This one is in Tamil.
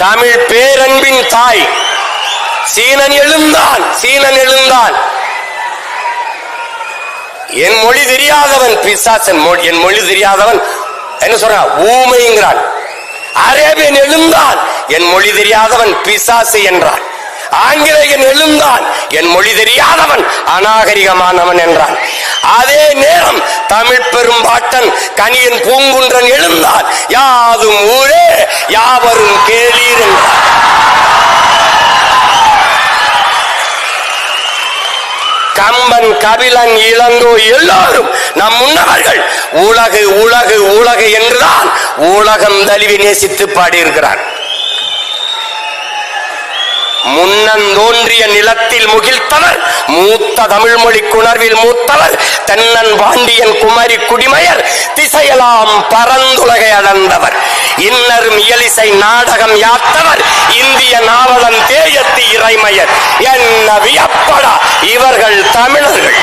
தமிழ் பேரன்பின் தாய். சீனன் எழுந்தான், சீனன் எழுந்தான். என் மொழி தெரியாதவன் பிசாசன், என் மொழி தெரியாதவன் என்ன சொல்றான், ஊமைங்கிறான். அரேபியன் எழுந்தான், என் மொழி தெரியாதவன் பிசாசு என்றான். ஆங்கிலேயன் எழுந்தான், என் மொழி தெரியாதவன் அநாகரிகமானவன் என்றான். அதே நேரம் தமிழ் பெரும்பாட்டன் கனியன் பூங்குன்றன் எழுந்தான், யாதும் ஊரே யாவரும் கேளீர் என்றான். கம்பன், கபிலன், இளங்கோ எல்லோரும் நம் முன்னவர்கள் உலகு உலகு உலகு என்றுதான் உலகம் தழுவி நேசித்து பாடியிருக்கிறார். முன்னந்தோன்றிய நிலத்தில் முகிழ்த்தவர், மூத்த தமிழ் மொழி குணர்வில் மூத்தவர், தென்னன் பாண்டியன் குமரி குடிமயர், திசையெல்லாம் பரந்துலகை அளந்தவர், இன்னரும் இயலிசை நாடகம் யாத்தவர், இந்திய நாவலன் தேயத்து இறைமையர், என்ன வியப்படா இவர்கள் தமிழர்கள்.